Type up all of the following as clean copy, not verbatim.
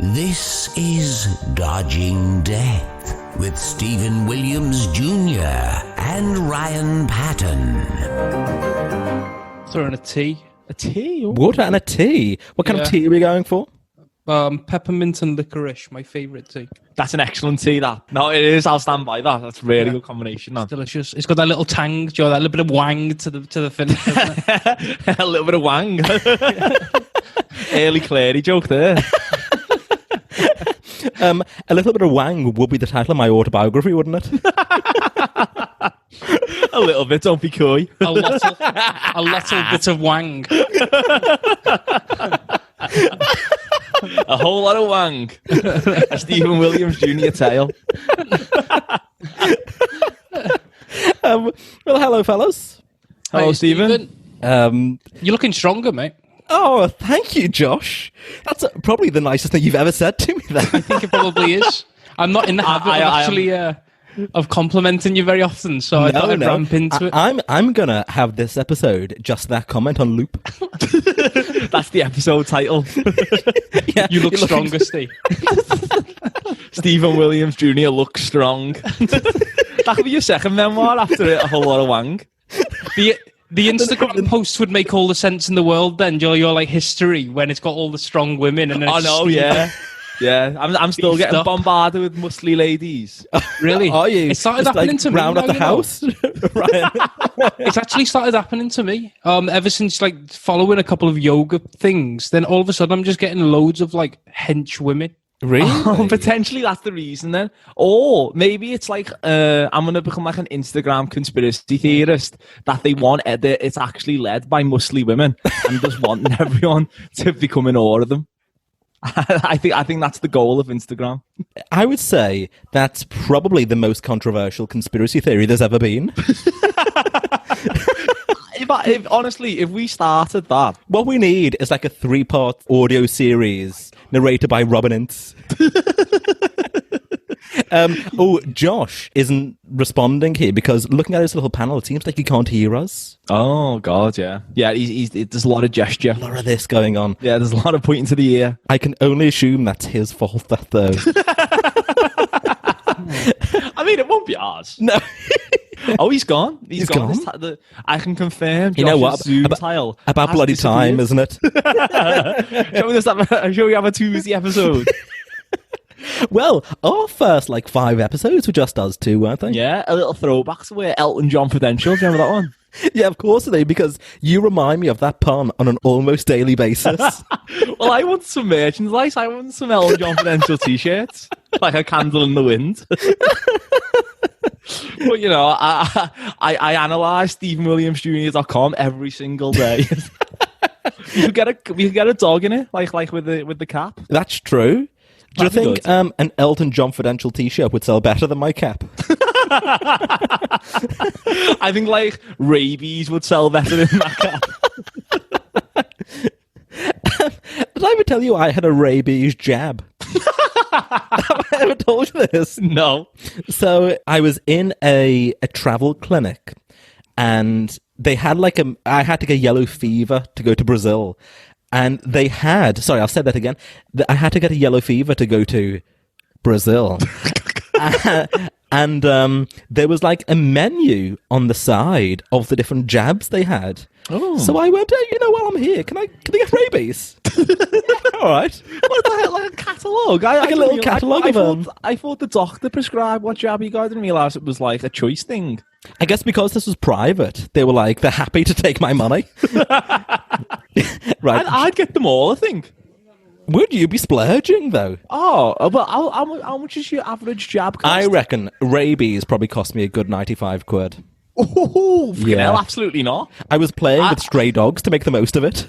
This is Dodging Death with Stephen Williams Jr. and Ryan Patton. Throwing a tea. A tea? Ooh. Water and a tea. What kind of tea are we going for? Peppermint and licorice, my favourite tea. That's an excellent tea, that. No, it is. I'll stand by that. That's a really good combination. It's delicious. It's got that little tang, Joe, that little bit of wang to the finish. A little bit of wang. Early Clary joke there. A little bit of wang would be the title of my autobiography, wouldn't it? A little bit, don't be coy. a little bit of wang. A whole lot of wang. A Stephen Williams Jr. tale. Well, hello, fellas. Hello, Hey, Stephen. You're looking stronger, mate. Oh, thank you, Josh. That's probably the nicest thing you've ever said to me, then. I think it probably is. I'm not in the habit of complimenting you very often, so I thought I'd ramp into it. I'm gonna have this episode just that comment on loop. That's the episode title. Yeah, You look stronger, Steve. Stephen Williams Jr. looks strong. That could be your second memoir after a whole lot of wang. The Instagram post would make all the sense in the world then, your like history when it's got all the strong women and then it's know, yeah. Yeah, I'm still getting up. bombarded with muscly ladies. Really? Are you? It started Just, happening to me. round now, at the you know. house? Right. It's actually started happening to me. Ever since like following a couple of yoga things, then all of a sudden I'm just getting loads of like hench women. Really? Oh, potentially that's the reason then. Or maybe it's like I'm going to become like an Instagram conspiracy theorist that they want it's actually led by muscly women and just wanting everyone to become in awe of them. I think that's the goal of Instagram. I would say that's probably the most controversial conspiracy theory there's ever been. Honestly, if we started that, What we need is like a 3-part audio series narrated by Robin Ince. Josh isn't responding here because looking at his little panel, it seems like he can't hear us. oh god, yeah, there's a lot of gesture. A lot of this going on. Yeah, there's a lot of pointing to the ear. I can only assume that's his fault, that though. I mean, it won't be ours. No. Oh, he's gone. He's gone? I can confirm. You know what? Zoom tile About has bloody disappeared. time, isn't it? I'm sure we have a Tuesday episode. Well, our first 5 episodes were just us two, weren't they? Yeah, a little throwback to where Elton John Prudential. Do you remember that one? Yeah, of course they, because you remind me of that pun on an almost daily basis. Well, I want some merchandise. I want some Elton John Prudential t-shirts, like a candle in the wind. But you know, I analyse StephenWilliamsJr.com every single day. We could get a dog in it, like with the cap. That's true. Do you That'd be think an Elton John Prudential t-shirt would sell better than my cap? I think rabies would sell better than that cap. Did I ever tell you I had a rabies jab? Have I ever told you this? No. So I was in a travel clinic and they had I had to get yellow fever to go to Brazil. And they had, sorry, I'll say that again. I had to get a yellow fever to go to Brazil. And there was a menu on the side of the different jabs they had. Oh. So I went, hey, while I'm here, can I get rabies? All right. What the hell, like a catalogue? Like a little catalogue of them. I thought the doctor prescribed what jab you got. I didn't realise it was like a choice thing. I guess because this was private, they were they're happy to take my money. Right. I'd get them all, I think. Would you be splurging, though? Oh, well, how much is your average jab cost? I reckon rabies probably cost me a good 95 quid. Oh, Yeah. hell, absolutely not. I was playing with stray dogs to make the most of it.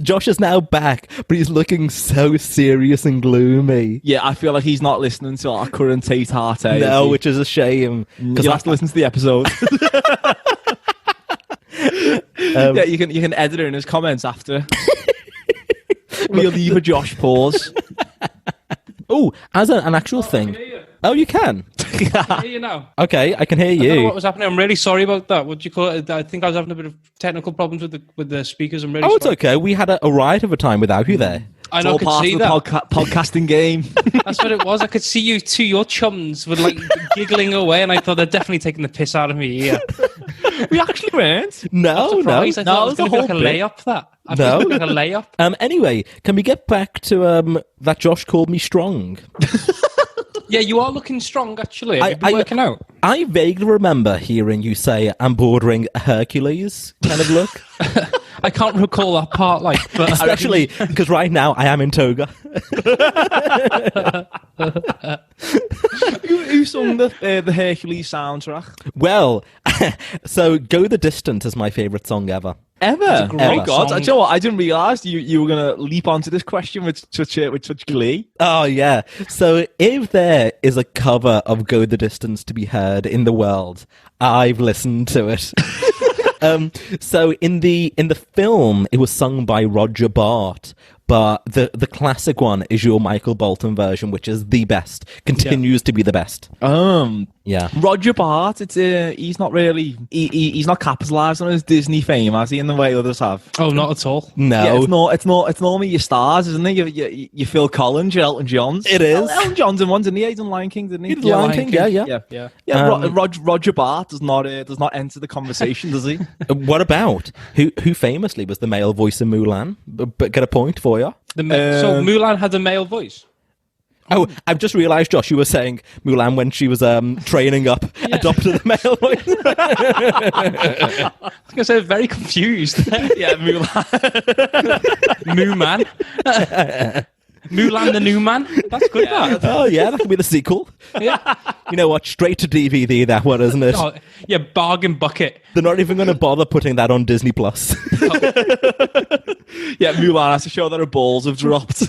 Josh is now back, but he's looking so serious and gloomy. Yeah, I feel like he's not listening to our current Tate Heart. No, which is a shame. You'll have to listen to the episode. Yeah, you can edit it in his comments after. We'll leave a Josh pause. Oh, as an actual thing. Oh, you can? I hear you now. Okay, I can hear I don't know you. what was happening. I'm really sorry about that. What do you call it? I think I was having a bit of technical problems with the speakers. I'm really Oh, it's sorry. okay. We had a riot of a time without you there. I It's know, I all could part see of the that. podcasting game. That's what it was. I could see you two, your chums, were like giggling away, and I thought they're definitely taking the piss out of me here. We actually weren't. No, no. Surprised. I thought it was the going to be like a whole bit. layup. That I No. thought it was like a layup. Anyway, can we get back to that Josh called me strong? Yeah, you are looking strong. Actually, have you been working out? I vaguely remember hearing you say I'm bordering a Hercules kind of look. I can't recall that part. Like, but Especially because right now I am in toga. Who sung the Hercules soundtrack? Well, so Go the Distance is my favourite song ever. Ever? great Oh God! song. Do you know what? I didn't realise you were going to leap onto this question with such glee. Oh, yeah. So if there is a cover of Go the Distance to be heard in the world, I've listened to it. So in the film, it was sung by Roger Bart, but the classic one is your Michael Bolton version, which is the best, continues to be the best. Yeah. Roger Bart. He's not really. He's not capitalised on his Disney fame, has he? In the way others have. oh, not at all. No. Yeah, it's normally your stars, isn't it? You Phil Collins, your Elton Johns. It is. Elton John's in one, didn't he? He's in Lion King, didn't he? He did Lion King, yeah. Yeah. Roger Bart does not enter the conversation, does he? What about who famously was the male voice in Mulan? But get a point for you. So Mulan had a male voice. Oh, I've just realised, Josh, you were saying Mulan when she was training up, adopted the male voice. I was going to say, very confused. Yeah, Mulan. Moo Man. Mulan the New Man. That's good, that. Oh, yeah, that could be the sequel. Yeah. You know what? Straight to DVD, that one, isn't it? Oh, yeah, bargain bucket. They're not even going to bother putting that on Disney Plus. Yeah, Mulan has to show that her balls have dropped.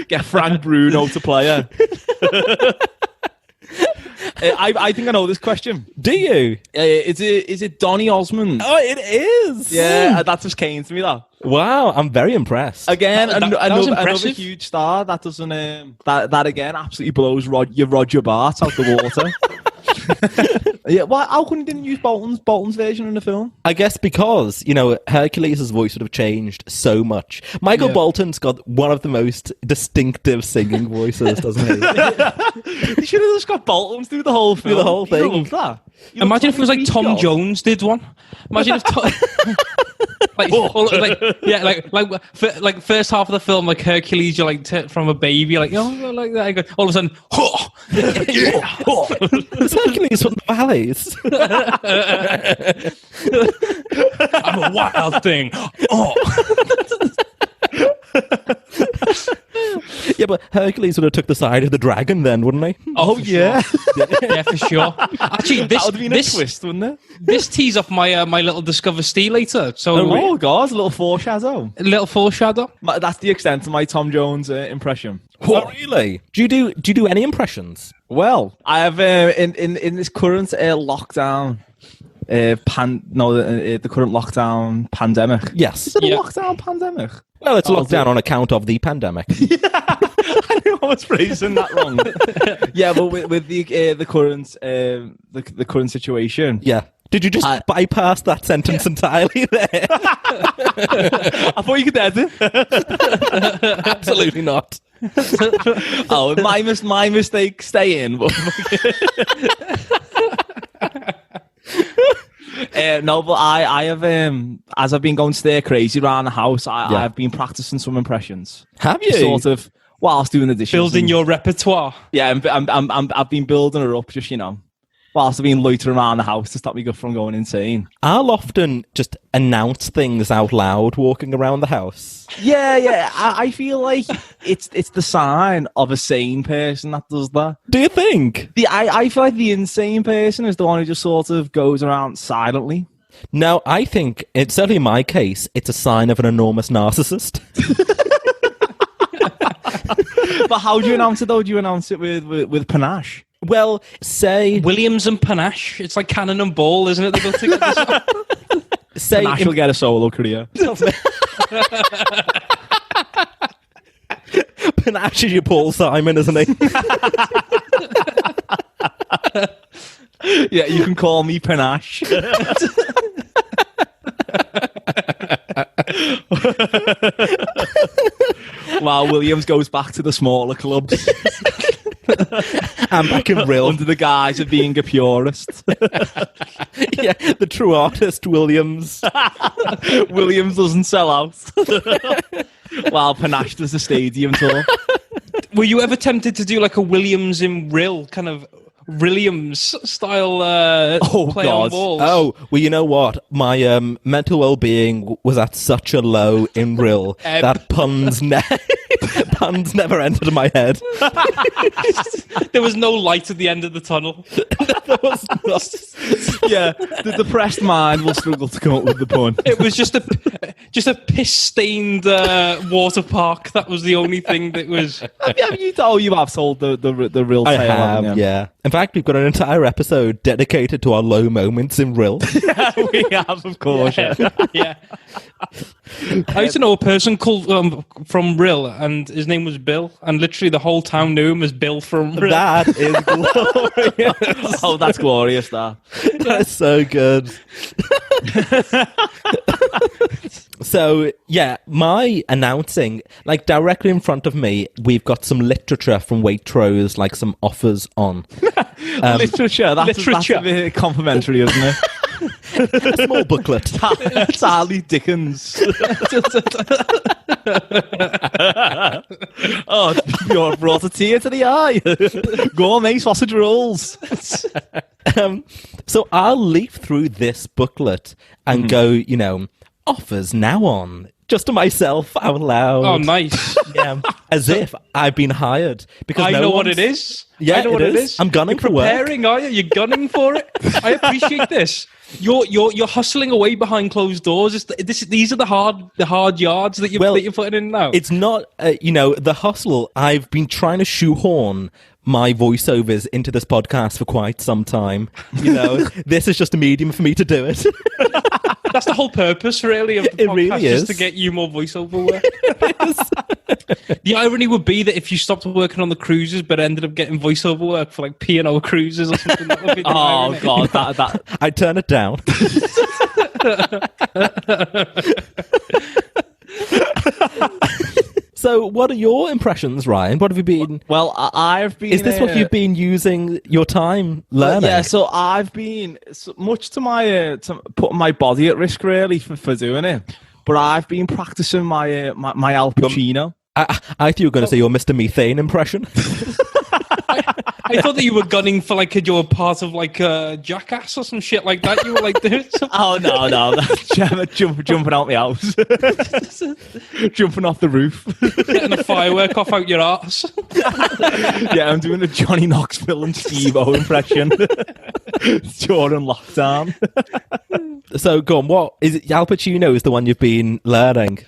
Get Frank Bruno to play her. I think I know this question. Do you? Is it Donny Osmond? Oh, it is. Yeah, that just came to me, though. Wow, I'm very impressed. Again, That was another impressive. huge star. That doesn't that again absolutely blows your Roger Bart out the water. Yeah, why? How come you didn't use Bolton's version in the film? I guess because, Hercules' voice would have changed so much. Michael Bolton's got one of the most distinctive singing voices, doesn't he? You should have just got Bolton's do the whole film. Do the whole thing. You'd love that. Imagine if it was like Tom Jones did one. Imagine if Tom... like first half of the film, like Hercules, you're like from a baby, like like that. And all of a sudden, It's Hercules from the valleys. I'm a wild thing. Oh, Yeah, but Hercules would have took the side of the dragon then, wouldn't he? Oh for yeah, yeah, for sure. Actually, that would have been a twist, wouldn't it? this tees off my my little Discover Stee later. So Oh god, a little foreshadow. a little foreshadow. That's the extent of my Tom Jones impression. Oh, really? Do you do any impressions? Well, I have in this current lockdown, the current lockdown pandemic. Yes. Is it a Yeah. lockdown pandemic? Well, it's locked down on account of the pandemic. I knew I was phrasing that wrong. Yeah, but with the current the current situation, Yeah. Did you just bypass that sentence entirely there? I thought you could edit. Absolutely not. Oh, my mistake. Stay in. No, but I have as I've been going stir crazy around the house, I've been practicing some impressions. Have you? Sort of whilst doing the dishes. Building your repertoire. Yeah, I've been building her up, just whilst I've been loitering around the house to stop me from going insane. I'll often just announce things out loud walking around the house. Yeah. I feel like it's the sign of a sane person that does that. Do you think? I feel like the insane person is the one who just sort of goes around silently. No, I think, it's certainly in my case, it's a sign of an enormous narcissist. But how do you announce it, though? Do you announce it with panache? Well, say... Williams and Panache. It's like Cannon and Ball, isn't it? They go together. say Panache will get a solo career. Panache is your Paul Simon, isn't he? Yeah, you can call me Panache. While Williams goes back to the smaller clubs. I'm back in Rill. Under the guise of being a purist. Yeah, the true artist, Williams. Williams doesn't sell out. While Panache does a stadium tour. Were you ever tempted to do like a Williams in Rill kind of Williams style play on God. balls? Oh, well, you know what? My mental well-being was at such a low in Rill that puns never entered my head. There was no light at the end of the tunnel. There was not. Yeah, the depressed mind will struggle to come up with the pun. It was just a piss-stained water park. That was the only thing that was... You have told the real I tale. have, haven't you? yeah. In fact, we've got an entire episode dedicated to our low moments in Rill. We have, of course. Yeah. I used to know a person called from Rill, and his name was Bill, and literally the whole town knew him as Bill from Rill. That is glorious. Oh, that's glorious, that. That's so good. So, yeah, my announcing, like directly in front of me, we've got some literature from Waitrose, like some offers on. Literature. That's a bit complimentary, isn't it? A small booklet. Charlie Dickens. Oh, you brought a tear to the eye. Gourmet sausage rolls. So I'll leaf through this booklet and go, offers now on. Just to myself out loud. Oh, nice. Yeah. As if I've been hired. Because I know what it is. Yeah, I know what it is. I'm gunning You're for work. preparing, are you? You're gunning for it. I appreciate this. You're hustling away behind closed doors. These are the hard yards that you're putting in now. It's not, the hustle. I've been trying to shoehorn my voiceovers into this podcast for quite some time. This is just a medium for me to do it. That's the whole purpose, really, of the It podcast, really is is. to get you more voiceover work. The irony would be that if you stopped working on the cruises but ended up getting voiceover work for like P&O cruises or something, that would be the irony. God, that. I'd turn it down. So, what are your impressions, Ryan? What have you been... Well, I've been... Is this what you've been using your time learning? Yeah, so I've been, much to my to putting my body at risk, really, for doing it. But I've been practicing my Al Pacino. I thought you were going to say your Mr. Methane impression. I thought that you were gunning for like you were part of like Jackass or some shit like that. You were like doing something. Oh no, jumping out my house, jumping off the roof, Getting a firework off out your arse. Yeah, I'm doing a Johnny Knoxville and Steve-O impression during lockdown. So, go on. What is it? Al Pacino is the one you've been learning.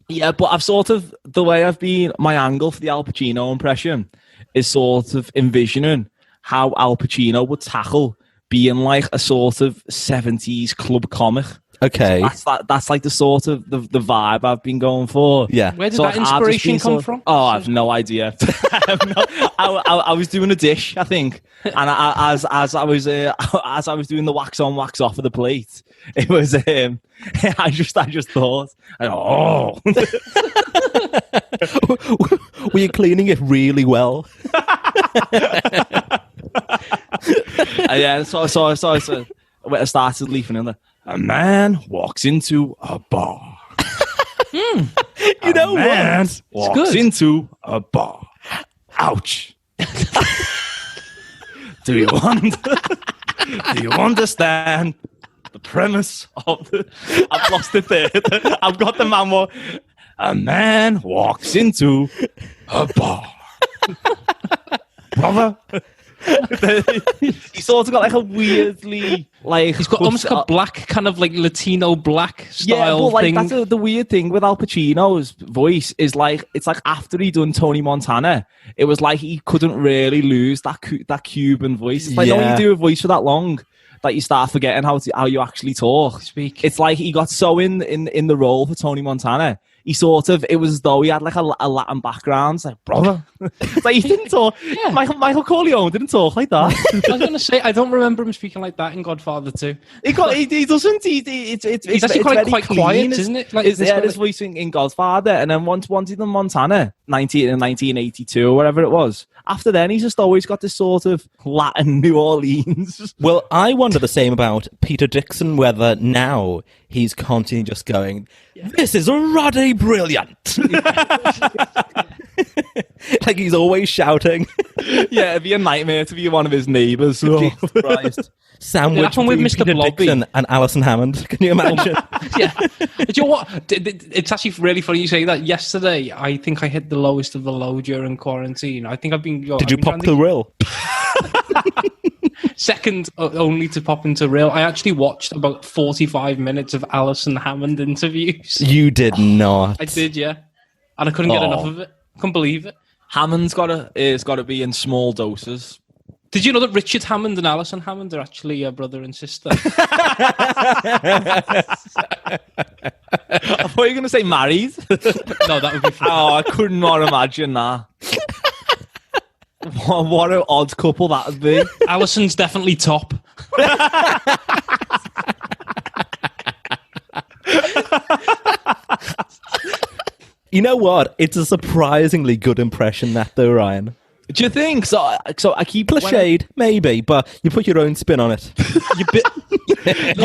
Yeah, but I've sort of, the way I've been, my angle for the Al Pacino impression is sort of envisioning how Al Pacino would tackle being like a sort of 70s club comic. Okay. That's like the sort of the vibe I've been going for. Yeah. Where did that inspiration come from? Oh, I have no idea. I was doing a dish, I think, and as I was doing the wax on, wax off of the plate, it was I just thought, oh. Were you cleaning it really well? Yeah, so I started leafing in there. A man walks into a bar. You know what? Walks into a bar. Ouch. Do you understand the premise of the... I've lost it there. I've got the man more. A man walks into a bar. Brother. He's sort of got like a weirdly like He's got almost like a black kind of like Latino black style but thing. That's the weird thing with Al Pacino's voice is like it's like after he done Tony Montana, it was like he couldn't really lose that Cuban voice. It's like when you do a voice for that long that you start forgetting how you actually talk. Speak. It's like he got so in the role for Tony Montana. he sort of, it was as though he had like a Latin background. It's like, brother. It's like he didn't talk. Yeah. Michael Corleone didn't talk like that. I was going to say, I don't remember him speaking like that in Godfather 2. He doesn't. It's actually very quite clean. quiet, isn't it? Like, His voice in Godfather, and then once he done Montana, 1982 or whatever it was. After then, he's just always got this sort of Latin New Orleans. Well, I wonder the same about Peter Dixon, whether now he's constantly just going, "This is ruddy brilliant." Like he's always shouting. Yeah, it'd be a nightmare to be one of his neighbours. Jesus Christ. Sandwich That one with between Mr. Peter Blobby. Dixon and Alison Hammond. Can you imagine? Yeah. Do you know what? It's actually really funny you say that. Yesterday, I think I hit the lowest of the low during quarantine. I think I've been... Did you pop the rill? Second only to pop into real. I actually watched about 45 minutes of Alison Hammond interviews. You did not. I did, yeah. And I couldn't get enough of it. Couldn't believe it. Hammond's got to be in small doses. Did you know that Richard Hammond and Alison Hammond are actually a brother and sister? I thought you were going to say married. No, that would be fun. Oh, I could not imagine that. What an odd couple that would be. Alison's definitely top. You know what? It's a surprisingly good impression, that though, Ryan. Do you think? So I keep... Cliched, maybe, but you put your own spin on it.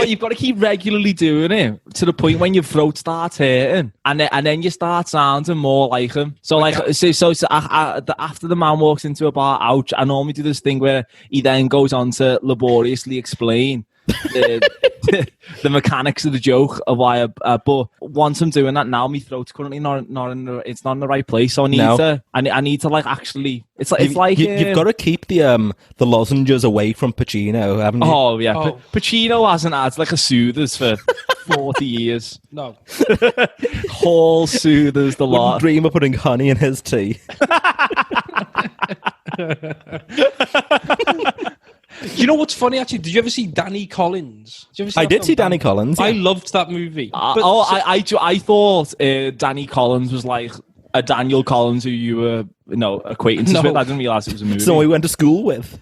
You've got to keep regularly doing it to the point when your throat starts hurting, and then you start sounding more like him. So after the man walks into a bar, ouch, I normally do this thing where he then goes on to laboriously explain the mechanics of the joke of why. But once I'm doing that now, my throat's currently not in the right place. So I need to like actually. It's like you've got to keep the lozenges away from Pacino, haven't you? Oh yeah, Pacino hasn't had like a soothers for 40 years. No. Whole soothers the lot. Wouldn't dream of putting honey in his tea. You know what's funny, actually? Did you ever see Danny Collins? I did see Danny Collins. I Yeah. loved that movie. I thought Danny Collins was like a Daniel Collins who you were acquaintances with. I didn't realise it was a movie. Someone we went to school with.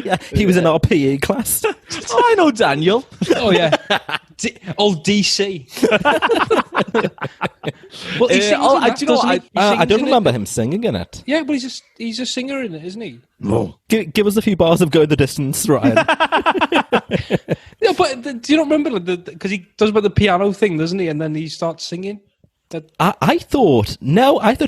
Yeah, he was in our PE class. Oh, I know Daniel. Oh, yeah. Old DC. Well, he sings in that, doesn't he? He I sings don't in remember it. him singing in it. Yeah, but he's a singer in it, isn't he? No. Give us a few bars of Go the Distance, Ryan. Yeah, but do you not remember? Because he does about the piano thing, doesn't he? And then he starts singing. I thought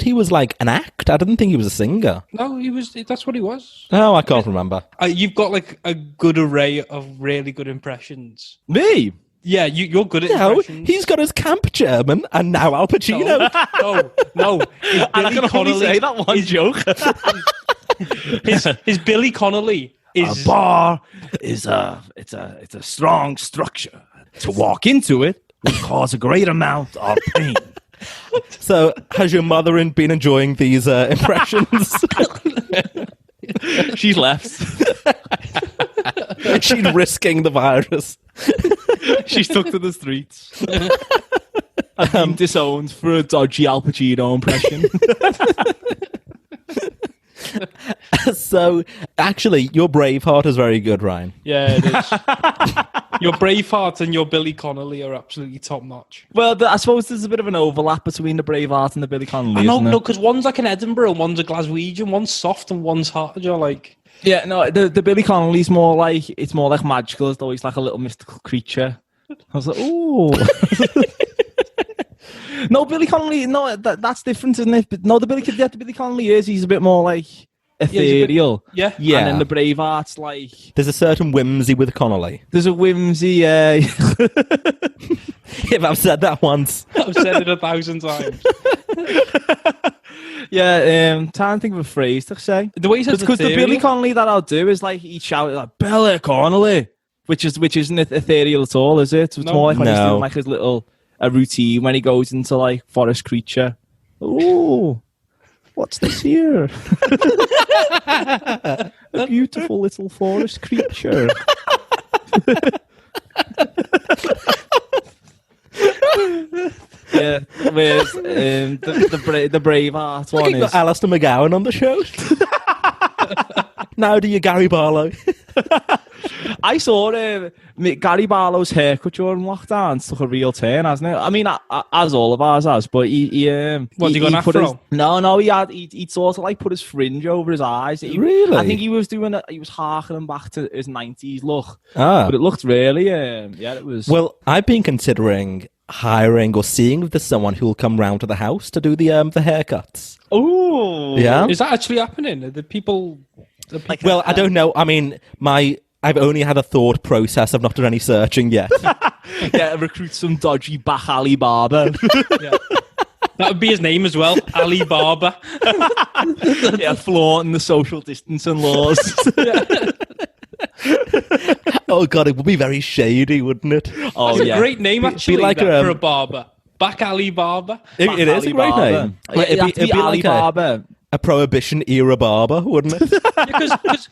he was like an act. I didn't think he was a singer. No, that's what he was. Oh, I can't remember. You've got like a good array of really good impressions. Me? Yeah, you're good at No, impressions. he's got his camp German and now Al Pacino. No. I can only say that one joke. His Billy Connolly is A bar is it's a strong structure. To walk into it would cause a great amount of pain. So, has your mother been enjoying these impressions? She's left. She's risking the virus. She's took to the streets. I've been disowned for a dodgy Al Pacino impression. So, actually, your Braveheart is very good, Ryan. Yeah, it is. Your Braveheart and your Billy Connolly are absolutely top notch. Well, I suppose there's a bit of an overlap between the Braveheart and the Billy Connolly. No, because one's like an Edinburgh and one's a Glaswegian. One's soft and one's hard. You're like, yeah, no, the Billy Connolly's more like magical, as though he's like a little mystical creature. I was like, ooh. No, Billy Connolly, no, that's different, isn't it? But no, the Billy Connolly he's a bit more like ethereal. Yeah. And then the Braveheart's like... There's a certain whimsy with Connolly. There's a whimsy, If I've said that once. I've said it 1,000 times. Yeah, trying to think of a phrase to say. The way he says because the Billy Connolly that I'll do is like he shouts like Billy Connolly, which isn't ethereal at all, is it? It's more like when he's doing like his little routine when he goes into like forest creature. Oh, what's this here? A beautiful little forest creature. where's the Braveheart one You've got is. Alistair McGowan on the show. Now do you Gary Barlow? I saw Gary Barlow's haircut during lockdown took a real turn, hasn't it? I mean, as all of ours has, but he What, he got an put afro? his, no, he sort of like put his fringe over his eyes. Really? I think he was harkening back to his 90s look. Ah. But it looked really, it was. Well, I've been considering hiring or seeing if there's someone who'll come round to the house to do the haircuts. Oh, Yeah. Is that actually happening? Are the people... Well, I don't know. I mean, I've only had a thought process. I've not done any searching yet. yeah, recruit some dodgy back alley barber. That would be his name as well, Ali Barber. Yeah, flaunting the social distancing laws. Oh God, it would be very shady, wouldn't it? Oh, That's yeah. a great name, actually, like for a barber. Back Ali Barber. It is a great name. Like, it'd be Ali like Barber. a Prohibition era barber, wouldn't it? Because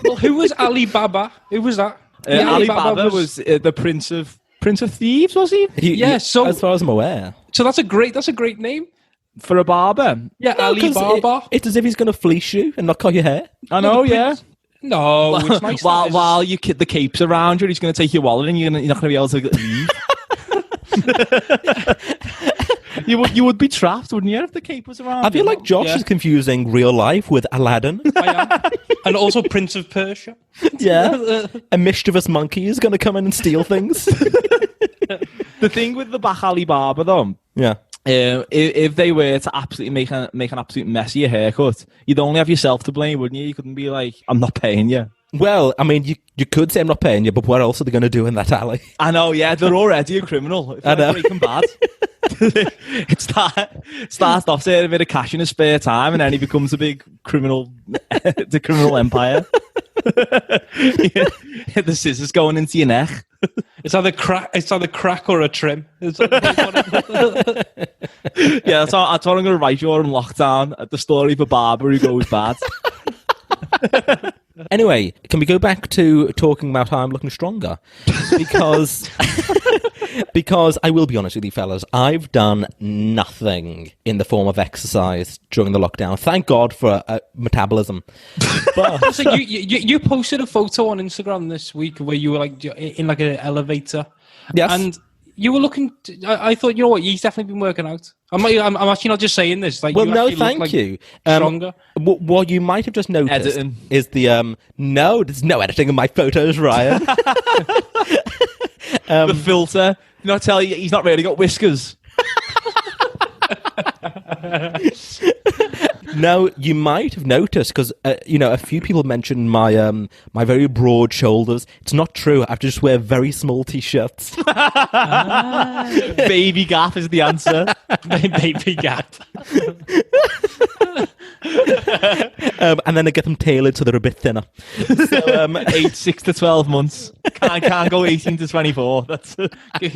well, who was Ali Baba? Who was that? Ali Baba was the Prince of Thieves, was he? Yeah, so- as far as I'm aware, So that's a great name. For a barber. Yeah, No, Ali 'cause Baba. it's as if he's going to fleece you and not cut your hair. I know, yeah. No, it's nice. While you the cape's around you, he's going to take your wallet and you're not going to be able to leave. You would be trapped, wouldn't you, if the cape was around? I feel like Josh Yeah. is confusing real life with Aladdin. I am. And also Prince of Persia. Yeah, a mischievous monkey is going to come in and steal things. The thing with the back alley barber, though, Yeah. if they were to absolutely make an absolute mess of your haircut, you'd only have yourself to blame, wouldn't you? You couldn't be like, I'm not paying you. Well, I mean, you could say I'm not paying you, but what else are they going to do in that alley? I know, yeah, they're already a criminal. It's I know. like Breaking Bad. It starts off saying a bit of cash in his spare time, and then he becomes a big criminal, the criminal empire. The scissors going into your neck. It's either crack or a trim. It's like, Yeah, that's what I'm going to write you on lockdown at the story of a barber who goes bad. Anyway, can we go back to talking about how I'm looking stronger? Because because I will be honest with you fellas, I've done nothing in the form of exercise during the lockdown. Thank God for metabolism. But so you posted a photo on Instagram this week where you were like in like an elevator. yes, And you were looking. I thought, you know what? He's definitely been working out. I'm actually not just saying this. Like, well, you no, actually look thank like you. Stronger. What you might have just noticed Editing. is the no, there's no editing in my photos, Ryan. The filter. You know, tell you he's not really got whiskers. No, you might have noticed because a few people mentioned my my very broad shoulders. It's not true. I have to just wear very small t-shirts. Baby gap is the answer. Baby gap. And then I get them tailored so they're a bit thinner. So, Age 6 to 12 months. Can't go 18 to 24. That's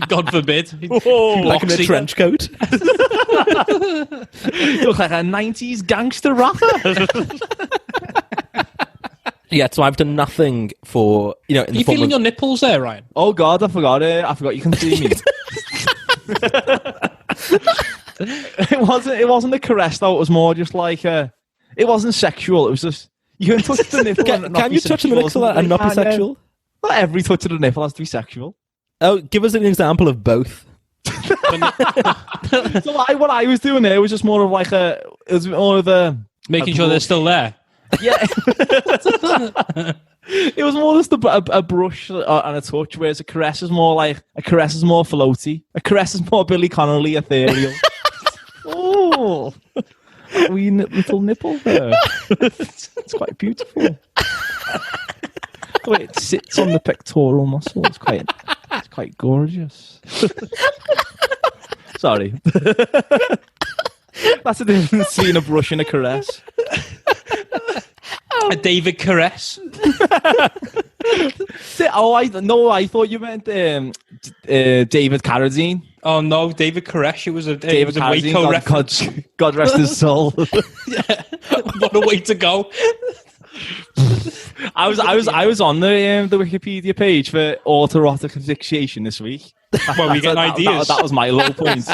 God forbid. like in a Boxy. trench coat. you look like a 90s gangster rapper. Yeah, so I've done nothing for in Are the you form feeling of, your nipples there, Ryan? Oh God, I forgot it. I forgot you can see me. It wasn't a caress though. It was more just like it wasn't sexual. It was just you can touch the nipple. and not Can be you touch the sexual, nipple and not be isn't it? sexual? Not every touch of the nipple has to be sexual. Oh, give us an example of both. So what I was doing there was just more of like it was more of a Making sure they're still there. yeah. It was more just a brush and a touch, whereas a caress is more floaty. A caress is more Billy Connolly ethereal. Oh, that wee little nipple there. It's quite beautiful. The way it sits on the pectoral muscle, it's quite gorgeous. Sorry. That's the difference between a brush and a caress. A David caress. I thought you meant David Carradine. Oh no, David Koresh. It was a Carradine, Waco reference. God rest his soul. What a way to go. I was on the Wikipedia page for autoerotic asphyxiation this week. Well, we get ideas. That was my low point.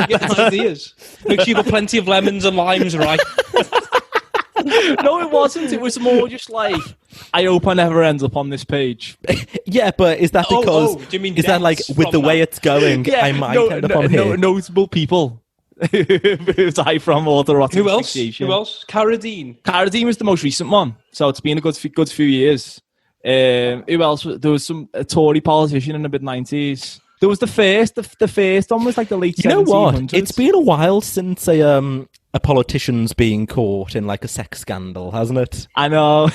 Getting ideas. Make sure you got plenty of lemons and limes, right? No, it wasn't. It was more just like, I hope I never end up on this page. Yeah, but is that because do you mean is that like deaths with the from way that? it's going, I might end up on here? Notable people who die from autoerotic Who else? asphyxiation. Who else? Carradine. Carradine was the most recent one, so it's been a good few years. Who else? There was a Tory politician in the mid-90s. There was the first one was like the late 1700s. You know what? It's been a while since a politician's being caught in like a sex scandal, hasn't it? I know.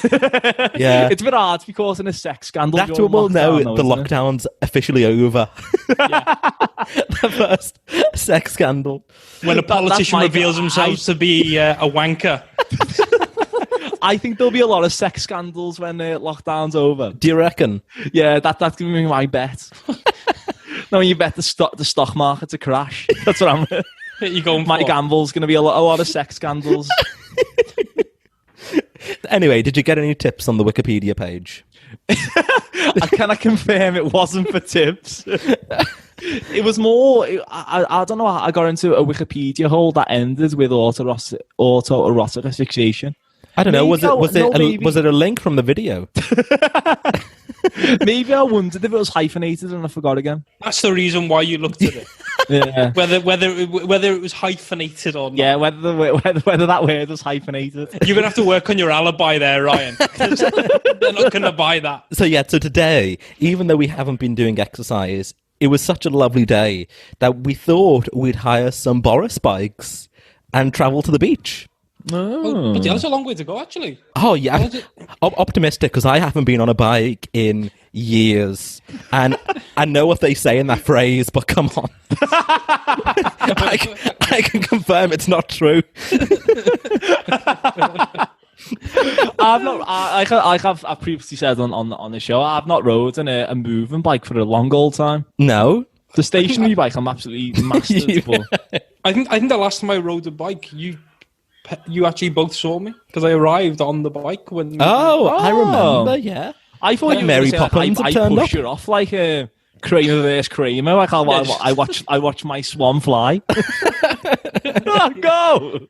Yeah. It's a bit hard to be caught in a sex scandal. That's when we'll know the isn't it? lockdown's officially over. The first sex scandal. When a politician reveals himself to be a wanker. I think there'll be a lot of sex scandals when lockdown's over. Do you reckon? Yeah, that's going to be my bet. No, you bet the stock market to crash. That's what I'm... You going my gamble's going to be a lot of sex scandals. Anyway, did you get any tips on the Wikipedia page? I cannot confirm it wasn't for tips. It was more... I don't know, I got into a Wikipedia hole that ended with autoerotic asphyxiation. I don't know. Maybe Was it a link from the video? Maybe I wondered if it was hyphenated and I forgot again. That's the reason why you looked at it. Yeah. Whether it was hyphenated or not. Yeah, whether that word was hyphenated. You're going to have to work on your alibi there, Ryan. They're not going to buy that. So today, even though we haven't been doing exercise, it was such a lovely day that we thought we'd hire some Boris bikes and travel to the beach. Oh. But that's a long way to go, actually. Oh, yeah. Optimistic, because I haven't been on a bike in years. And I know what they say in that phrase, but come on. I can confirm it's not true. I've previously said on the show, I've not rode a moving bike for a long old time. No. The stationary bike, I'm absolutely mastered. I think the last time I rode a bike, you actually both saw me because I arrived on the bike when. Oh, I remember. Yeah, I thought you Mary Poppins I turned push up. her off like a Kramer versus Kramer. Like I watch my swan fly. Go.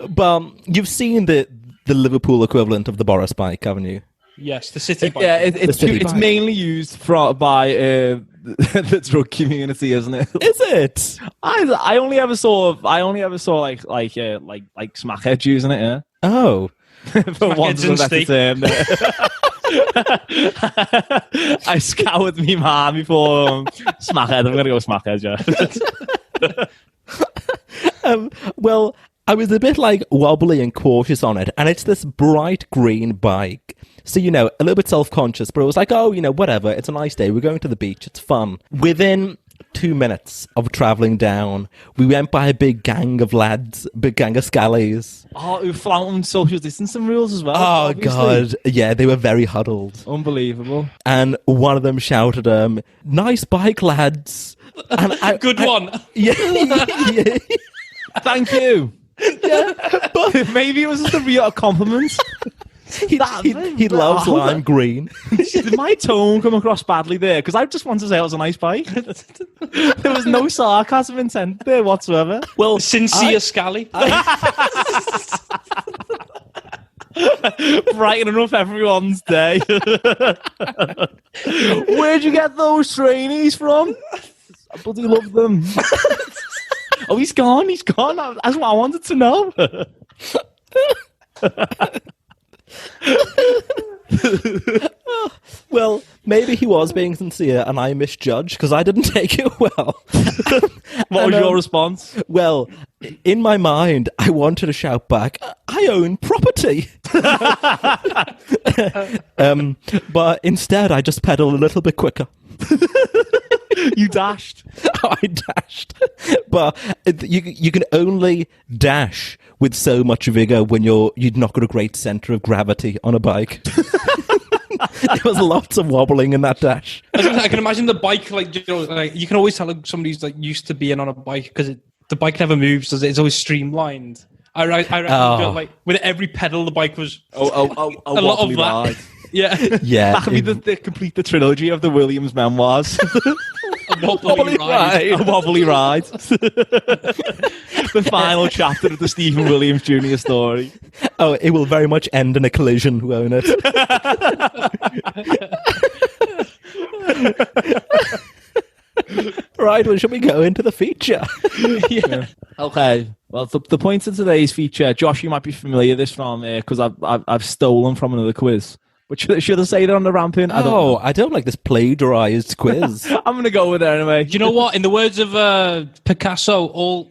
But you've seen the Liverpool equivalent of the Boris bike, haven't you? Yes, the city bike. Yeah, it's mainly used by the drug community, isn't it? Is it? I only ever saw like smackheads using it. Yeah. Oh, For want of a better term. I scoured me man before smackhead. I'm gonna go smackhead. Yeah. Well, I was a bit like wobbly and cautious on it, and it's this bright green bike. So, a little bit self-conscious, but it was like, oh, whatever, it's a nice day, we're going to the beach, it's fun. Within 2 minutes of travelling down, we went by a big gang of lads, big gang of scallies. Oh, who flouted social distancing rules as well. Oh, obviously. God. Yeah, they were very huddled. Unbelievable. And one of them shouted, nice bike, lads. And Good one. Yeah. Thank you. Yeah, but maybe it was just a real compliment. He loves lime green. Did my tone come across badly there? Because I just wanted to say it was a nice bike. There was no sarcasm intent there whatsoever. Well, sincere scally. Brightening up everyone's day. Where'd you get those trainees from? I bloody love them. Oh, he's gone. That's what I wanted to know. Well, maybe he was being sincere and I misjudged because I didn't take it well. What was your response? Well, in my mind, I wanted to shout back, I own property. But instead, I just pedaled a little bit quicker. You dashed. I dashed. But you can only dash with so much vigor when you've not got a great centre of gravity on a bike. There was lots of wobbling in that dash. I can imagine the bike, you can always tell somebody's used to being on a bike because the bike never moves, does it? It's always streamlined. I reckon with every pedal, the bike was a lot of that. Yeah. Yeah. That could be the complete the trilogy of the Williams memoirs. A wobbly ride. A wobbly ride. The final chapter of the Stephen Williams Jr. story. Oh, it will very much end in a collision, won't it? Right, well, shall we go into the feature? Yeah. Okay. Well, the point of today's feature, Josh, you might be familiar with this from because I've stolen from another quiz. But should I say that on the ramping? I don't like this plagiarized quiz. I'm going to go with it anyway. Do you know what? In the words of Picasso,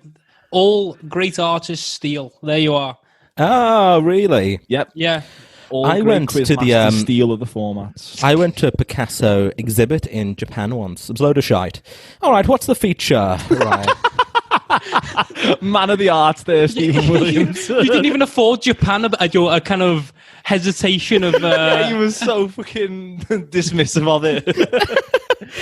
all great artists steal. There you are. Oh, really? Yep. Yeah. I went to the steal of the formats. I went to a Picasso exhibit in Japan once. It was a load of shite. All right, what's the feature? Right. Man of the arts there, Stephen Williams. You didn't even afford Japan at your kind of hesitation of... Yeah, he was so fucking dismissive of it.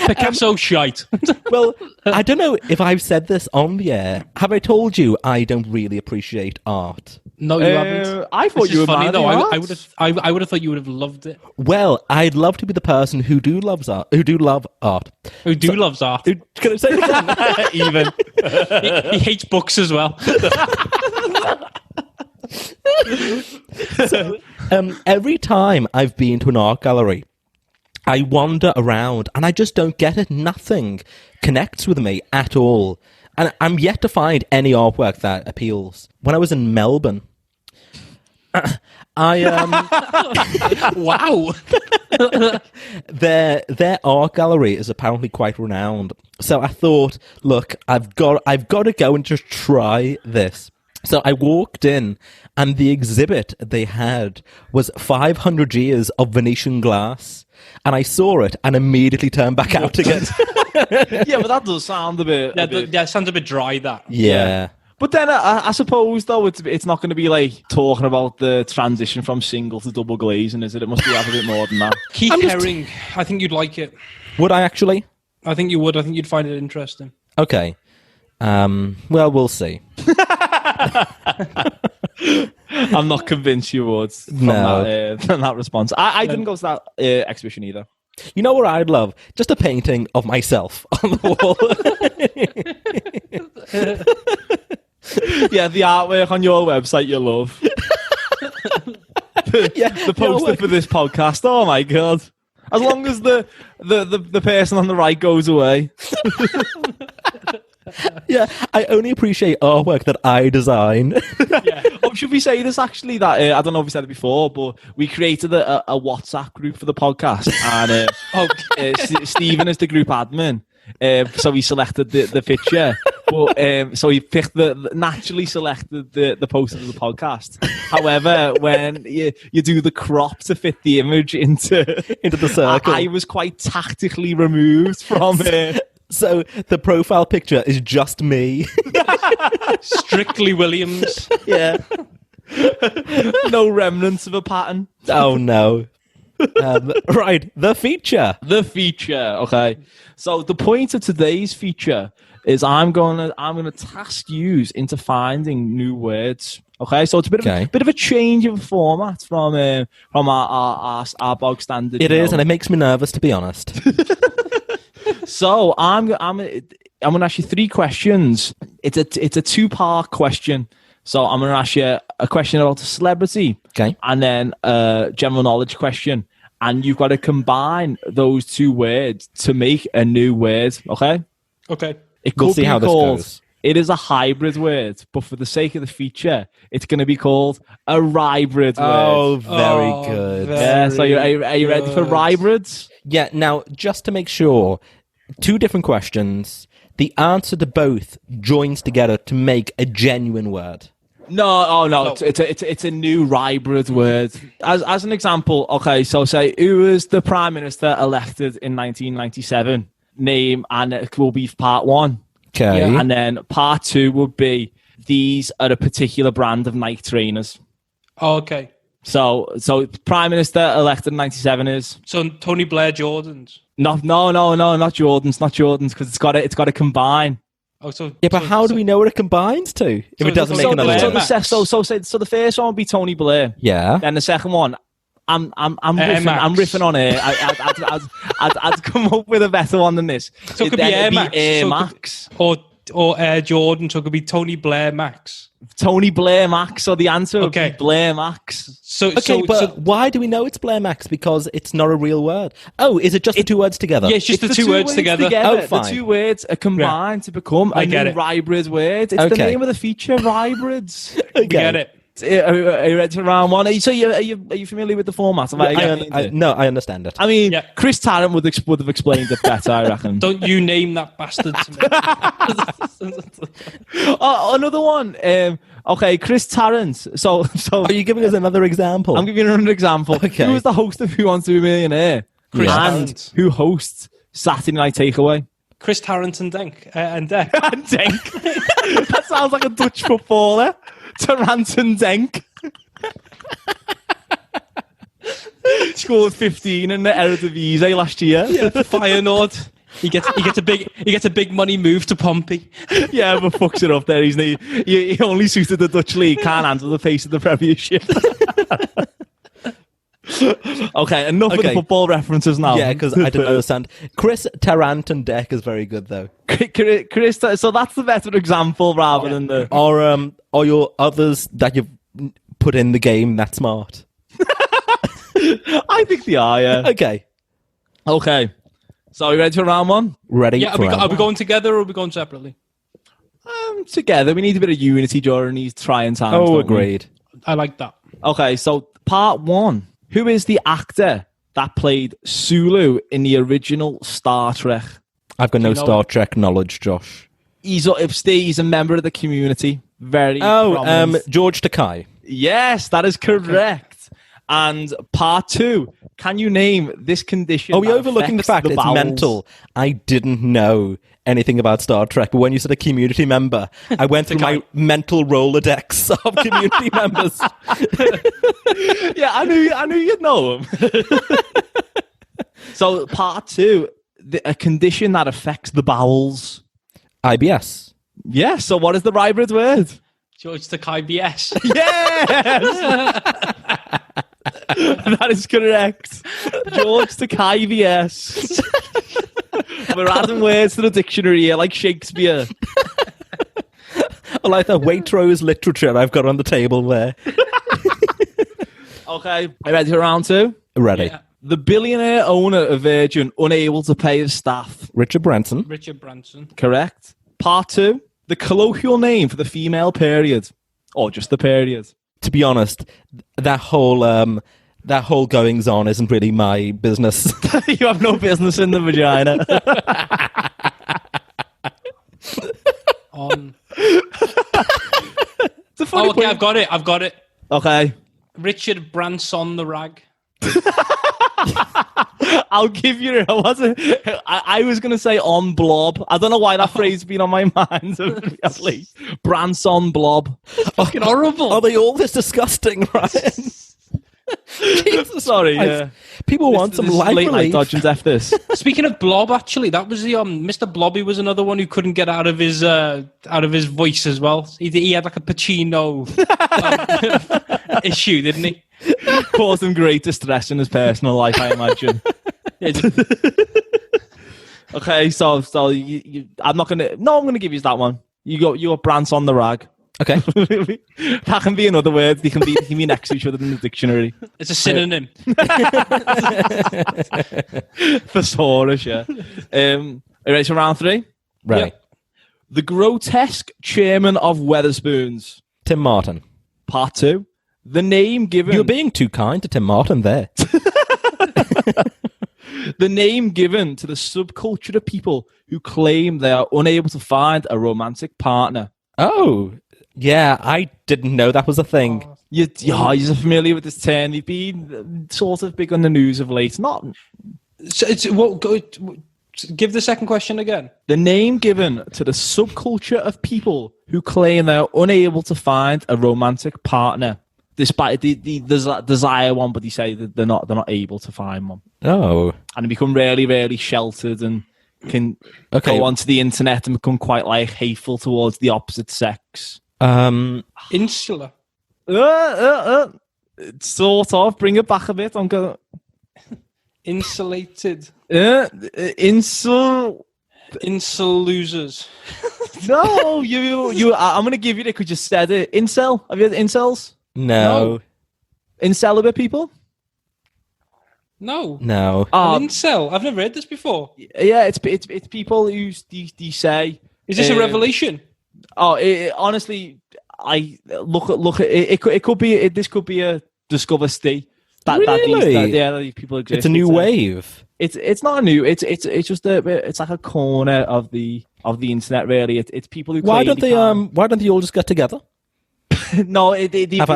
Picasso shite. Well, I don't know if I've said this on the air. Have I told you I don't really appreciate art? No, you haven't. I thought This you is were funny mad though. at I would have thought you would have loved it. Well, I'd love to be the person who loves art. Loves art. Can I say it again? Even he hates books as well. So, every time I've been to an art gallery, I wander around and I just don't get it. Nothing connects with me at all. And I'm yet to find any artwork that appeals. When I was in Melbourne, Wow. their art gallery is apparently quite renowned. So I thought, look, I've got to go and just try this. So I walked in, and the exhibit they had was 500 years of Venetian glass, and I saw it and immediately turned back out again. Yeah, but that does sound a bit... Yeah, it sounds a bit dry, that. Yeah. But then I suppose, though, it's not going to be like talking about the transition from single to double glazing, is it? It must be a bit more than that. Keith Haring, I think you'd like it. Would I actually? I think you would. I think you'd find it interesting. Okay. Well, we'll see. I'm not convinced you would from that response. I didn't go to that exhibition either. You know what I'd love? Just a painting of myself on the wall. Yeah, the artwork on your website you love. The poster for this podcast. Oh my god! As long as the person on the right goes away. Yeah, I only appreciate artwork that I design. Yeah. Oh, should we say this actually? That I don't know if we said it before, but we created a WhatsApp group for the podcast, and Stephen is the group admin. So he selected the picture, but so he picked naturally selected the poster of the podcast. However, when you do the crop to fit the image into the circle, I was quite tactically removed from it. So the profile picture is just me. Strictly Williams. Yeah. No remnants of a pattern. Oh no. Right, the feature. The feature. Okay. So the point of today's feature is I'm gonna task you into finding new words. Okay, so it's a bit of a change of format from our bog standard. It is, and it makes me nervous, to be honest. So I'm gonna ask you 3 questions. It's a 2-part question. So I'm gonna ask you a question about a celebrity, okay, and then a general knowledge question, and you've got to combine those 2 words to make a new word. Okay. Okay. We'll see how this goes. It is a hybrid word, but for the sake of the feature, it's going to be called a hybrid word. Oh, very good. Yeah. So are you ready for hybrids? Yeah. Now, just to make sure, 2 different questions. The answer to both joins together to make a genuine word. No. It's a new hybrid word. As an example, okay. So say who was the prime minister elected in 1997? Name, and it will be part 1. Okay. Yeah, and then part 2 would be these are a particular brand of Nike trainers. Oh, okay. So prime minister elected in 97 is Tony Blair Jordans. No, not Jordans, because it's got to combine. Oh, so yeah, but how do we know what it combines to if it doesn't make another word? So the first one would be Tony Blair. Yeah. Then the second one, riffing on it. I'd come up with a better one than this. So it could be Air Max. Air Max. Or Air Jordan, so it could be Tony Blair Max. Tony Blair Max, so the answer would be Blair Max. But why do we know it's Blair Max? Because it's not a real word. Oh, is it just the two words together? Yeah, it's just the two words together. Oh, fine. The two words are combined to become a new hybrid word. It's the name of the feature, hybrids. I get it. Are you ready for round one? So are you familiar with the format? No, I understand it. I mean, Chris Tarrant would have explained it better, I reckon. Don't you name that bastard to me. Another one. Okay, Chris Tarrant. So are you giving us another example? I'm giving you another example. Okay. Who is the host of Who Wants to Be a Millionaire? Chris and Tarrant. Who hosts Saturday Night Takeaway? Chris Tarrant and Denk. And Denk. That sounds like a Dutch footballer. Tarrant and Denk. Scored 15 in the Eredivisie last year. Yeah, Feyenoord. He gets a big money move to Pompey. Yeah, but fucks it up there. He only suited the Dutch league. Can't handle the pace of the Premiership. Okay, enough of the football references now. Yeah, because I didn't understand. Chris Tarrant and Deck is very good though. Chris, so that's the better example rather than the. Or your others that you've put in the game that smart. I think they are. Yeah. Okay. So are you ready for round one? Ready? Yeah. Are we going together or are we going separately? Together. We need a bit of unity during these trying times. Oh, agreed. I like that. Okay, so part one. Who is the actor that played Sulu in the original Star Trek? I've got no Star Trek knowledge, Josh. He's a member of the community. Very prominent. George Takei. Yes, that is correct. Okay. And part two. Can you name this condition? Are we overlooking the fact it's mental? I didn't know anything about Star Trek, but when you said a community member, I went through my mental Rolodex of community members. Yeah, I knew you'd know them. So part two, a condition that affects the bowels. IBS. Yeah, so what is the hybrid word? George Takei BS. Yes! That is correct. George Takei BS. We're adding words to the dictionary here, like Shakespeare. I like the Waitrose literature I've got on the table there. Okay, are you ready for round two? Ready. Yeah. The billionaire owner of Virgin unable to pay his staff. Richard Branson. Correct. Part two. The colloquial name for the female period. Or just the period. To be honest, that whole goings on isn't really my business. You have no business in the vagina. Okay, I've got it. Okay. Richard Branson the rag. I'll give you. I was going to say on blob. I don't know why that phrase has been on my mind. Branson blob. Fucking horrible. Are they all this disgusting, Ryan? Jesus, sorry. People want some light late relief. Night dodge and F this. Speaking of blob, actually, that was the Mr. Blobby was another one who couldn't get out of his voice as well. He had like a Pacino issue, didn't he? Caused him great distress in his personal life, I imagine. Okay, so I'm gonna give you that one. You got Brance on the rag. Okay. That can be another word. They can be next to each other in the dictionary. It's a synonym. Thesaurus, yeah. Are you ready for round three? Right. Yeah. The grotesque chairman of Wetherspoons. Tim Martin. Part two. The name given... You're being too kind to Tim Martin there. The name given to the subculture of people who claim they are unable to find a romantic partner. Oh, yeah, I didn't know that was a thing. You're familiar with this term. You've been sort of big on the news of late. Not... Give the second question again. The name given to the subculture of people who claim they are unable to find a romantic partner. Despite the desire one, but they say that they're not able to find one. Oh. And they become really, really sheltered and can go onto the internet and become quite like hateful towards the opposite sex. Insular. Sort of. Bring it back a bit. I'm going. Insulated. Insul losers. No, you. I'm gonna give you it because you said it. Incel. Have you heard of incels? No. Incelibate people. No. An incel. I've never heard this before. Yeah, it's people who they say. Is this a revelation? Honestly, I look at it. It could be. This could be a Discover Stay. That people exist. It's a new wave. It's not a new. It's just it's like a corner of the internet. Really, it's people who. Why don't they all just get together? No, they have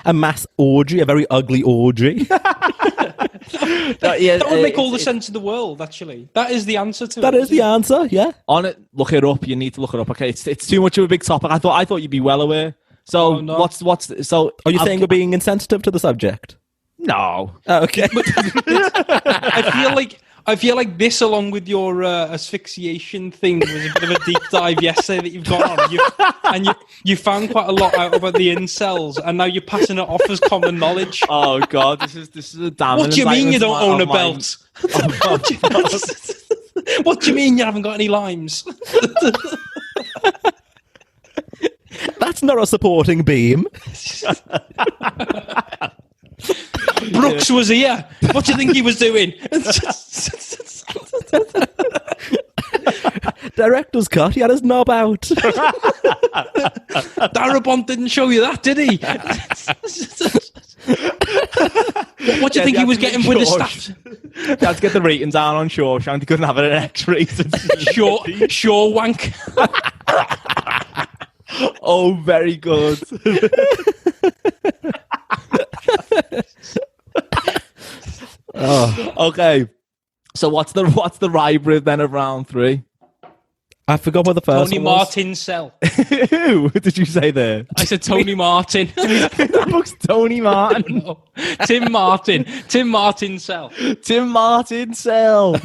a mass orgy, a very ugly orgy. That would make all the sense in the world. Actually, that is the answer to it. That is the answer. Yeah. On it, look it up. You need to look it up. Okay, it's too much of a big topic. I thought you'd be well aware. So what's so? Are you saying we're being insensitive to the subject? No. Oh, okay. I feel like this, along with your asphyxiation thing, was a bit of a deep dive yesterday that you've got on. You found quite a lot out about the incels, and now you're passing it off as common knowledge. Oh God, this is a damn. What do you mean you don't own a belt? What do you mean you haven't got any limes? That's not a supporting beam. Brooks was here. What do you think he was doing? Director's cut. He had his knob out. Darabont didn't show you that, did he? What do you think he was getting with the staff? You had to get the ratings down on Shawshank. He couldn't have it an X-rated. Shaw wank. Oh, very good. Okay. So what's the hybrid then of round 3? I forgot what the first Tony one was. Martin cell. Who did you say there? I said Tony Martin. That book's Tony Martin. No. Tim Martin. Tim Martin cell. Tim Martin cell.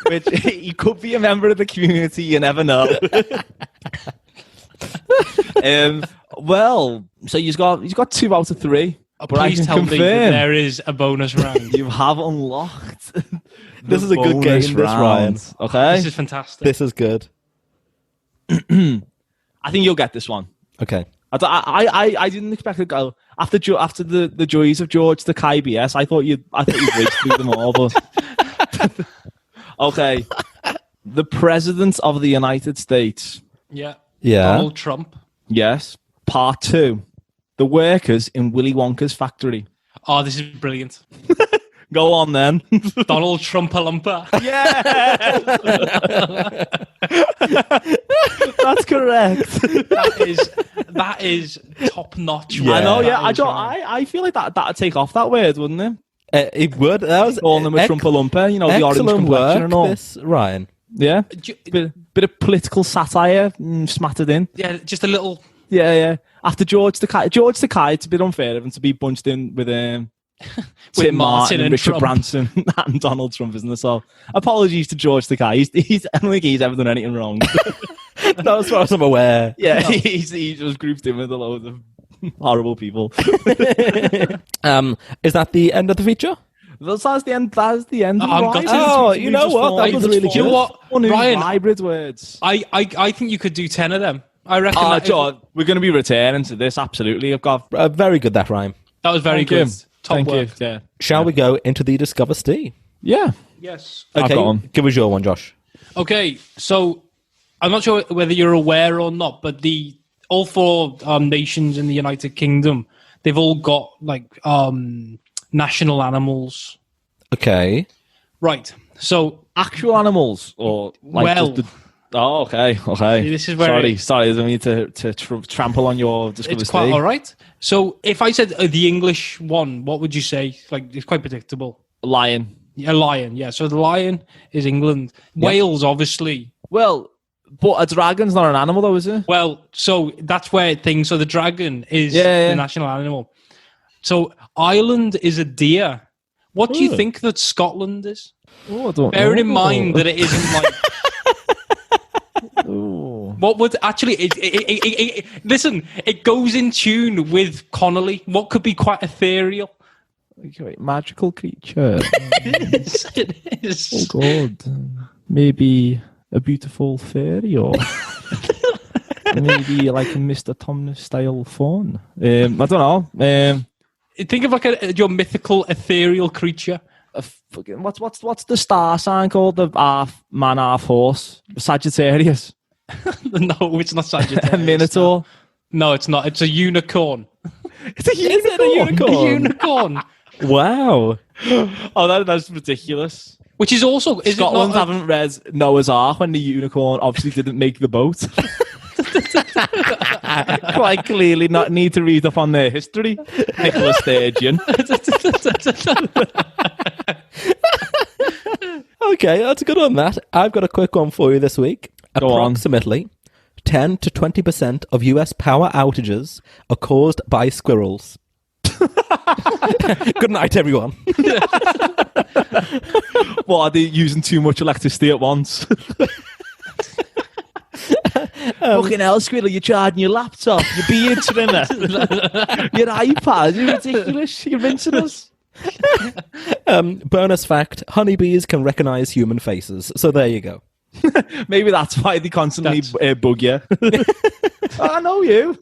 Which he could be a member of the community. You never know. Well, so he's got 2 out of 3. But please tell me that there is a bonus round. You have unlocked. This is a good game, this, Ryan. Okay, this is fantastic. This is good. I think you'll get this one. Okay. I didn't expect to go after the joys of George the KBS. I thought you'd race through them all, but okay. The President of the United States. Yeah. Donald Trump. Yes. Part 2. The workers in Willy Wonka's factory. Oh, this is brilliant. Go on then. Donald Trump-a-lumpa. Yeah. That's correct. That is top notch. Yeah. I know. Yeah, I feel like that'd take off that word, wouldn't it? It would. That was calling them a Trump-a-lumpa. You know, the orange complexion and all. This, Ryan. Yeah. Bit of political satire smattered in. Yeah, just a little. Yeah. After George Takei, it's a bit unfair of him to be bunched in with Tim Martin and Richard Branson and Donald Trump, isn't it? So apologies to George Takei. I don't think he's ever done anything wrong. Not as far as I'm aware. Yeah, no. He just grouped in with a load of horrible people. Is that the end of the feature? That's the end. That's the end. Oh, you know what? That was really good. You know what, Ryan? Hybrid words. I think you could do 10 of them. I reckon. John, we're going to be returning to this. Absolutely, I've got very good. That rhyme. That was very good. Top work. You. Yeah. Shall we go into the Discover Stee? Yeah. Yes. Okay. Give us your one, Josh. Okay. So I'm not sure whether you're aware or not, but all 4 nations in the United Kingdom, they've all got national animals. Okay. Right. So actual animals or Oh, okay. This is where sorry. I don't need to trample on your Discover It's quite all right. So if I said the English one, what would you say? It's quite predictable. Lion. A lion, yeah. So the lion is England. Yep. Wales, obviously. Well, but a dragon's not an animal, though, is it? Well, so that's where things. So the dragon is the national animal. So Ireland is a deer. What do you think that Scotland is? Oh, I don't Bearing know. in mind that it isn't like. What would actually? Listen, it goes in tune with Connolly. What could be quite ethereal? Okay, magical creature. It is. Oh God, maybe a beautiful fairy, or maybe like a Mr. Tumnus style fawn. I don't know. Think of like your mythical ethereal creature. What's the star sign called? The half man, half horse. Sagittarius. No, it's not Sagittarius. A minotaur. No, it's not. It's a unicorn. It's a unicorn. A unicorn. Wow. Oh, that's ridiculous. Which is also Scotland haven't read Noah's Ark when the unicorn obviously didn't make the boat. Quite clearly not need to read up on their history. Nicola Sturgeon. Okay, that's a good one, that. I've got a quick one for you this week. Go on. Approximately 10 to 20% of US power outages are caused by squirrels. Good night, everyone. What, are they using too much electricity at once? Fucking hell, Squirrel, you're charging your laptop, your beard trimmer, your iPad. You're ridiculous. You're rinsing us. Bonus fact, honeybees can recognize human faces. So there you go. Maybe that's why they constantly bug you. I know you.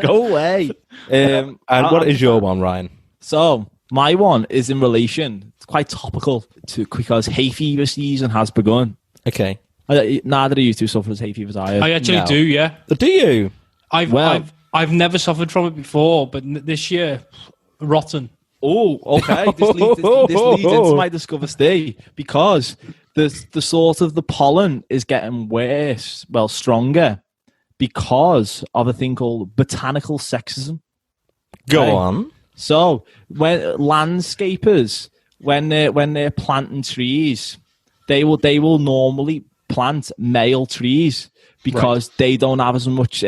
Go away. And what is your one, Ryan? So, my one is in relation, it's quite topical, because hay fever season has begun. Okay. Neither of you two suffer as hay fever, are you? I actually do, yeah. Do you? I've never suffered from it before, but this year, rotten. Oh, okay. This leads into my Discover Stay, because the sort of the pollen is getting worse, well, stronger, because of a thing called botanical sexism. Go on. So when landscapers, when they're planting trees, they will normally plant male trees because they don't have as much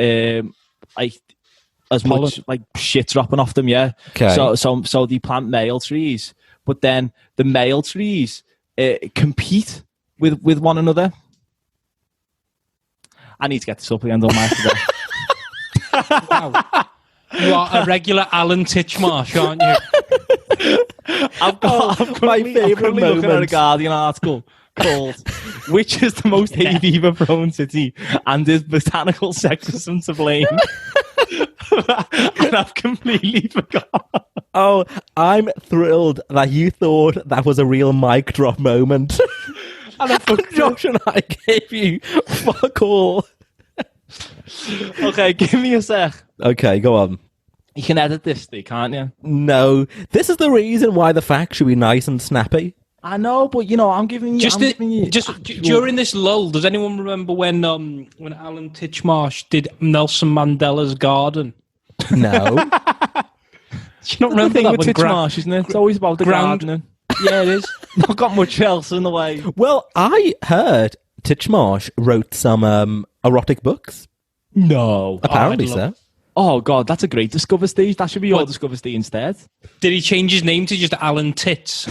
much shit dropping off them. Yeah. Okay. So they plant male trees, but then the male trees compete with one another. I need to get this up again, don't I? Wow. You are a regular Alan Titchmarsh, aren't you? I'm my favourite looking at a moment. Guardian article called "Which is the most hay fever prone city and is botanical sexism to blame?" And I've completely forgot. Oh, I'm thrilled that you thought that was a real mic drop moment. And I forgot. Josh and I gave you fuck all. Okay, give me a sec. Okay, go on. You can edit this, can't you? No, this is the reason why the facts should be nice and snappy. I know, but I'm giving you. During this lull, does anyone remember when Alan Titchmarsh did Nelson Mandela's garden? No. Do you not remember thing that with Titchmarsh, isn't it? It's always about the gardening. Yeah, it is. Not got much else in the way. Well, I heard Titchmarsh wrote some erotic books. No. Apparently so. Oh, God, that's a great Discover Stage. That should be your Discover Stage instead. Did he change his name to just Alan Tits?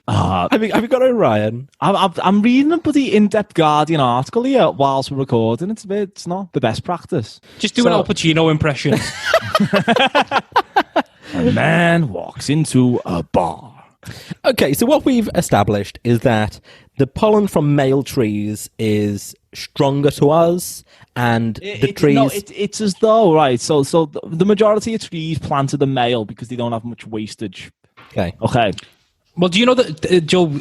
Have you got it, Ryan? I'm reading a bloody in-depth Guardian article here whilst we're recording. It's not the best practice. Just do an Al Pacino impression. A man walks into a bar. Okay, so what we've established is that the pollen from male trees is stronger to us, and the trees... No, it's as though, right, so the majority of trees planted are male because they don't have much wastage. Okay. Well, do you know that, Joe,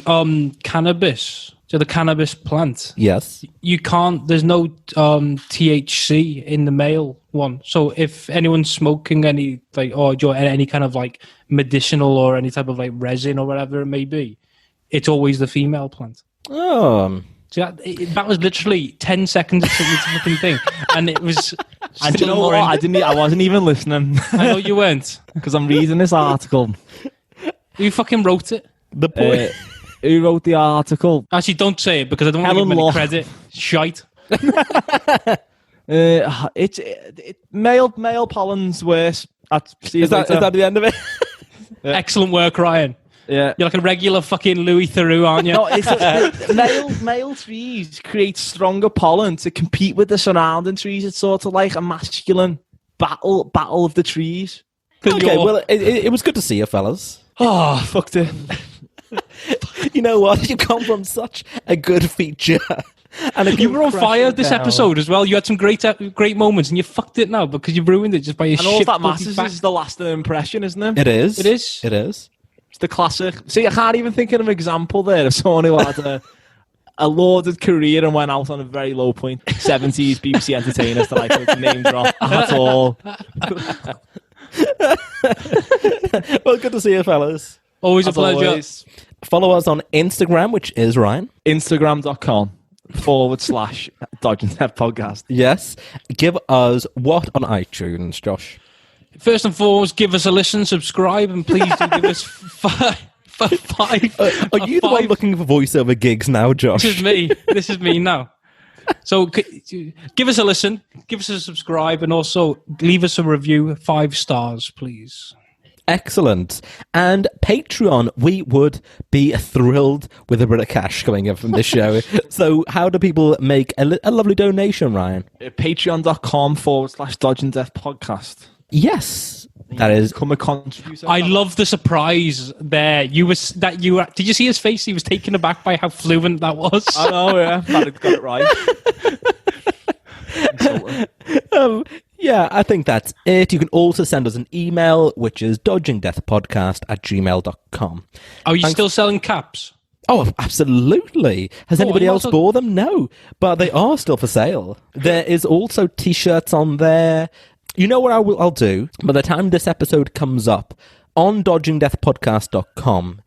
cannabis, so the cannabis plant, Yes. you can't, there's no THC in the male one. So if anyone's smoking any, any kind of like medicinal or any type of like resin or whatever it may be, it's always the female plant. Oh. So that was literally 10 seconds of something to fucking thing. And it was... And you know what? I wasn't even listening. I know you weren't. Because I'm reading this article. You fucking wrote it. The point... Who wrote the article? Actually, don't say it because I don't want to give him any credit. Shite. It's male pollen's worse. Is that the end of it? Excellent work, Ryan. Yeah. You're like a regular fucking Louis Theroux, aren't you? No, it's male trees create stronger pollen to compete with the surrounding trees. It's sort of like a masculine battle of the trees. Okay, well, it was good to see you, fellas. Oh, fucked it. You know what? You've come from such a good feature. And you were on fire this episode as well. You had some great moments, and you fucked it now because you ruined it just by your shit. And all that matters is the lasting impression, isn't it? It is. It is. It is. It's the classic. See, I can't even think of an example there of someone who had a lauded career and went out on a very low point. 70s BBC entertainers that I could name drop at all. Well, good to see you, fellas. Always a As pleasure. always. Follow us on Instagram, which is Ryan. Instagram.com/Dodging Death Podcast. Yes. Give us what on iTunes, Josh? First and foremost, give us a listen, subscribe, and please do give us five. Are you the one looking for voiceover gigs now, Josh? This is me. This is me now. So give us a listen, give us a subscribe, and also leave us a review. 5 stars, please. Excellent. And Patreon, we would be thrilled with a bit of cash coming in from this show. So how do people make a lovely donation, Ryan? Patreon.com/Dodging Death Podcast. Yes. That is. Become a contributor. I love the surprise there. Did you see his face? He was taken aback by how fluent that was. I know, yeah. I got it right. Yeah, I think that's it. You can also send us an email, which is dodgingdeathpodcast@gmail.com. Are you still selling caps? Oh, absolutely. Has anybody else also- bought them? No, but they are still for sale. There is also T-shirts on there. You know what I'll do? By the time this episode comes up, on dodgingdeathpodcast.com,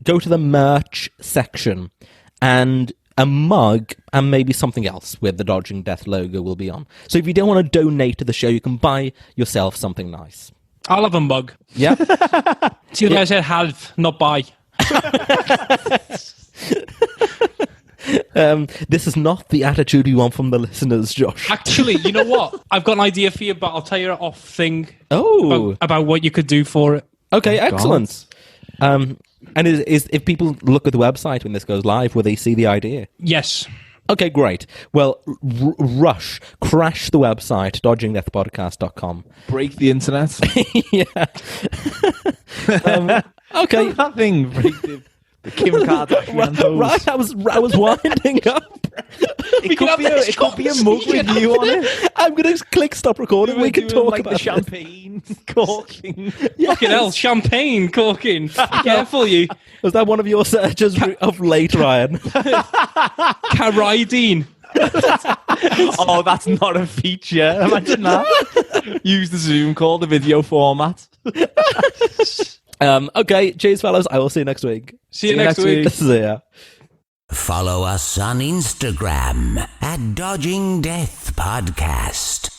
go to the merch section, and a mug and maybe something else with the Dodging Death logo will be on. So if you don't want to donate to the show, you can buy yourself something nice. I'll have a mug. Yeah? See, the guy said have, not buy. This is not the attitude we want from the listeners, Josh. Actually, you know what? I've got an idea for you, but I'll tell you an off thing about what you could do for it. Okay, excellent. And is if people look at the website when this goes live, will they see the idea? Yes. Okay, great. Well, crash the website, dodgingdeathpodcast.com. Break the internet. Yeah. Okay. That thing, break the Kim Kardashian pose. Right, I was winding up. It could be a mug with you on it. I'm going to click stop recording. We can talk like about the this. champagne corking. Fucking hell, champagne corking. Be careful, you. Was that one of your searches of late, Ryan? Caridine. Oh, that's not a feature. Imagine that. Use the Zoom call, the video format. Okay, cheers, fellas. I will see you next week. See you next week. See ya. Follow us on Instagram at Dodging Death Podcast.